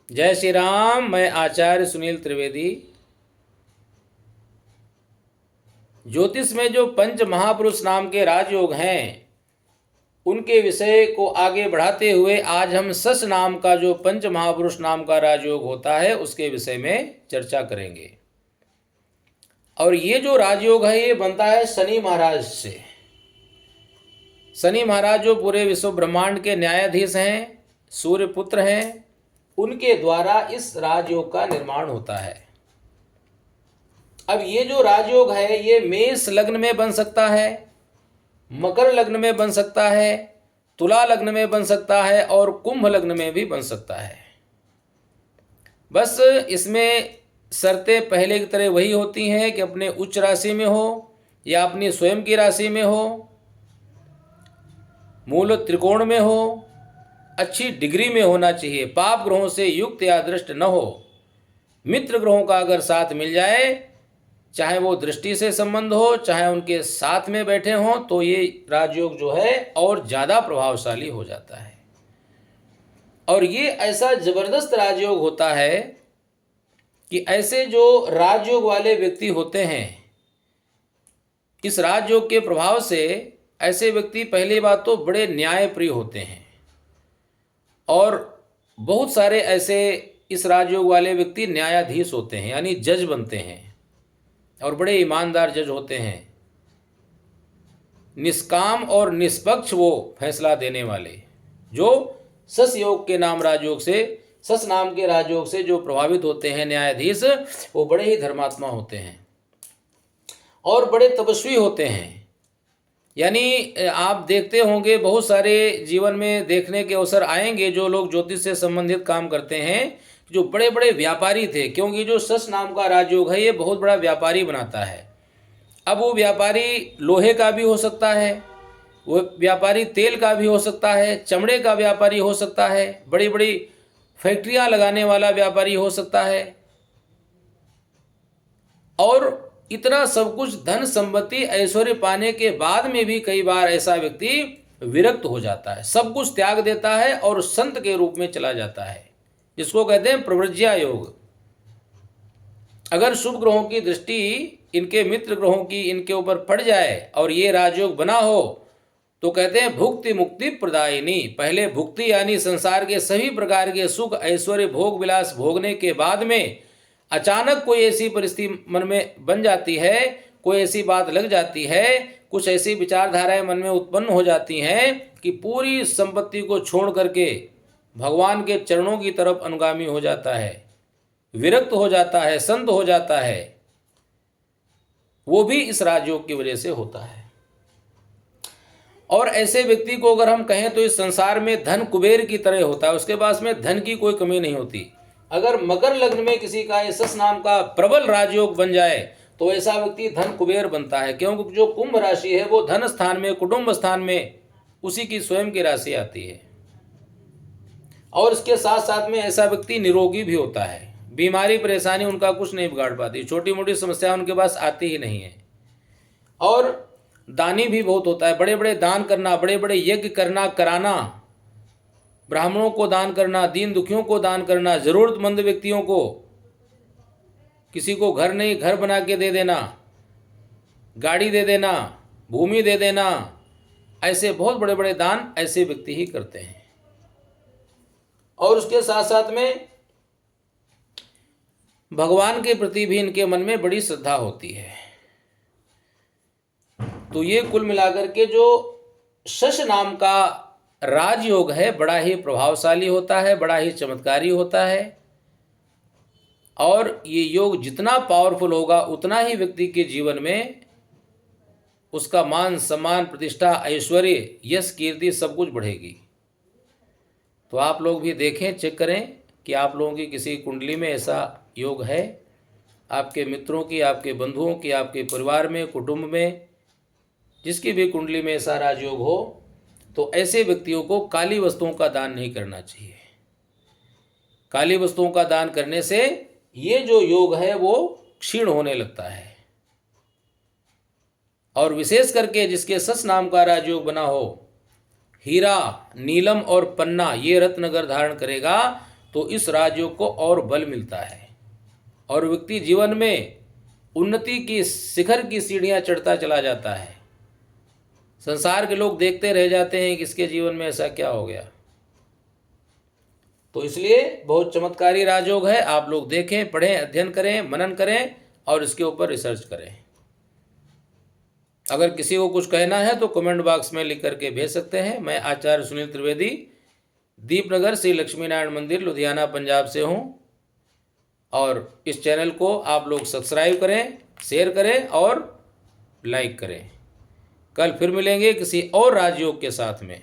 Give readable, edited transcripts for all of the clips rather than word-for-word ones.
जय श्री राम। मैं आचार्य सुनील त्रिवेदी। ज्योतिष में जो पंच महापुरुष नाम के राजयोग हैं उनके विषय को आगे बढ़ाते हुए आज हम सस नाम का जो पंच महापुरुष नाम का राजयोग होता है उसके विषय में चर्चा करेंगे। और ये जो राजयोग है ये बनता है शनि महाराज से। शनि महाराज जो पूरे विश्व ब्रह्मांड के न्यायाधीश हैं, सूर्य पुत्र हैं, उनके द्वारा इस राजयोग का निर्माण होता है। अब ये जो राजयोग है ये मेष लग्न में बन सकता है, मकर लग्न में बन सकता है, तुला लग्न में बन सकता है और कुंभ लग्न में भी बन सकता है। बस इसमें शर्तें पहले की तरह वही होती हैं कि अपने उच्च राशि में हो या अपनी स्वयं की राशि में हो, मूल त्रिकोण में हो, अच्छी डिग्री में होना चाहिए, पाप ग्रहों से युक्त या दृष्ट न हो, मित्र ग्रहों का अगर साथ मिल जाए, चाहे वो दृष्टि से संबंध हो चाहे उनके साथ में बैठे हों, तो ये राजयोग जो है और ज़्यादा प्रभावशाली हो जाता है। और ये ऐसा जबरदस्त राजयोग होता है कि ऐसे जो राजयोग वाले व्यक्ति होते हैं, इस राजयोग के प्रभाव से ऐसे व्यक्ति पहली बात तो बड़े न्यायप्रिय होते हैं और बहुत सारे ऐसे इस राजयोग वाले व्यक्ति न्यायाधीश होते हैं, यानी जज बनते हैं और बड़े ईमानदार जज होते हैं। निष्काम और निष्पक्ष वो फैसला देने वाले, जो सस योग के नाम राजयोग से, सस नाम के राजयोग से जो प्रभावित होते हैं न्यायाधीश, वो बड़े ही धर्मात्मा होते हैं और बड़े तपस्वी होते हैं। यानी आप देखते होंगे बहुत सारे जीवन में देखने के अवसर आएंगे जो लोग ज्योतिष से संबंधित काम करते हैं, जो बड़े बड़े व्यापारी थे, क्योंकि जो सस नाम का राजयोग है ये बहुत बड़ा व्यापारी बनाता है। अब वो व्यापारी लोहे का भी हो सकता है, वो व्यापारी तेल का भी हो सकता है, चमड़े का व्यापारी हो सकता है, बड़ी बड़ी फैक्ट्रियां लगाने वाला व्यापारी हो सकता है, और इतना सब कुछ धन संपत्ति ऐश्वर्य पाने के बाद में भी कई बार ऐसा व्यक्ति विरक्त हो जाता है, सब कुछ त्याग देता है और संत के रूप में चला जाता है, जिसको कहते हैं प्रव्रज्या योग। अगर शुभ ग्रहों की दृष्टि इनके मित्र ग्रहों की इनके ऊपर पड़ जाए और ये राजयोग बना हो तो कहते हैं भुक्ति मुक्ति प्रदायिनी। पहले भुक्ति यानी संसार के सभी प्रकार के सुख ऐश्वर्य भोग विलास भोगने के बाद में अचानक कोई ऐसी परिस्थिति मन में बन जाती है, कोई ऐसी बात लग जाती है, कुछ ऐसी विचारधाराएं मन में उत्पन्न हो जाती हैं कि पूरी संपत्ति को छोड़ करके भगवान के चरणों की तरफ अनुगामी हो जाता है, विरक्त हो जाता है, संत हो जाता है। वो भी इस राजयोग की वजह से होता है। और ऐसे व्यक्ति को अगर हम कहें तो इस संसार में धन कुबेर की तरह होता है, उसके पास में धन की कोई कमी नहीं होती। अगर मकर लग्न में किसी का सस नाम का प्रबल राजयोग बन जाए तो ऐसा व्यक्ति धन कुबेर बनता है, क्योंकि जो कुंभ राशि है वो धन स्थान में, कुटुंब स्थान में उसी की स्वयं की राशि आती है। और इसके साथ साथ में ऐसा व्यक्ति निरोगी भी होता है, बीमारी परेशानी उनका कुछ नहीं बिगाड़ पाती, छोटी मोटी समस्या उनके पास आती ही नहीं है। और दानी भी बहुत होता है, बड़े बड़े दान करना, बड़े बड़े यज्ञ करना, कराना, ब्राह्मणों को दान करना, दीन दुखियों को दान करना, जरूरतमंद व्यक्तियों को, किसी को घर नहीं घर बना के दे देना, गाड़ी दे देना, भूमि दे देना, ऐसे बहुत बड़े बड़े दान ऐसे व्यक्ति ही करते हैं। और उसके साथ साथ में भगवान के प्रति भी इनके मन में बड़ी श्रद्धा होती है। तो ये कुल मिलाकर के जो शश नाम का राजयोग है बड़ा ही प्रभावशाली होता है, बड़ा ही चमत्कारी होता है। और ये योग जितना पावरफुल होगा उतना ही व्यक्ति के जीवन में उसका मान सम्मान प्रतिष्ठा ऐश्वर्य यश कीर्ति सब कुछ बढ़ेगी। तो आप लोग भी देखें, चेक करें कि आप लोगों की किसी कुंडली में ऐसा योग है, आपके मित्रों की, आपके बंधुओं की, आपके परिवार में, कुटुंब में, जिसकी भी कुंडली में ऐसा राजयोग हो, तो ऐसे व्यक्तियों को काली वस्तुओं का दान नहीं करना चाहिए। काली वस्तुओं का दान करने से ये जो योग है वो क्षीण होने लगता है। और विशेष करके जिसके सस नाम का राजयोग बना हो, हीरा, नीलम और पन्ना ये रत्न अगर धारण करेगा तो इस राजयोग को और बल मिलता है और व्यक्ति जीवन में उन्नति की शिखर की सीढ़ियां चढ़ता चला जाता है। संसार के लोग देखते रह जाते हैं कि इसके जीवन में ऐसा क्या हो गया। तो इसलिए बहुत चमत्कारी राजयोग है। आप लोग देखें, पढ़ें, अध्ययन करें, मनन करें और इसके ऊपर रिसर्च करें। अगर किसी को कुछ कहना है तो कमेंट बॉक्स में लिख करके भेज सकते हैं। मैं आचार्य सुनील त्रिवेदी, दीपनगर श्री लक्ष्मी नारायण मंदिर, लुधियाना, पंजाब से हूँ। और इस चैनल को आप लोग सब्सक्राइब करें, शेयर करें और लाइक करें। कल फिर मिलेंगे किसी और राजयोग के साथ में।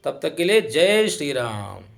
तब तक के लिए जय श्री राम।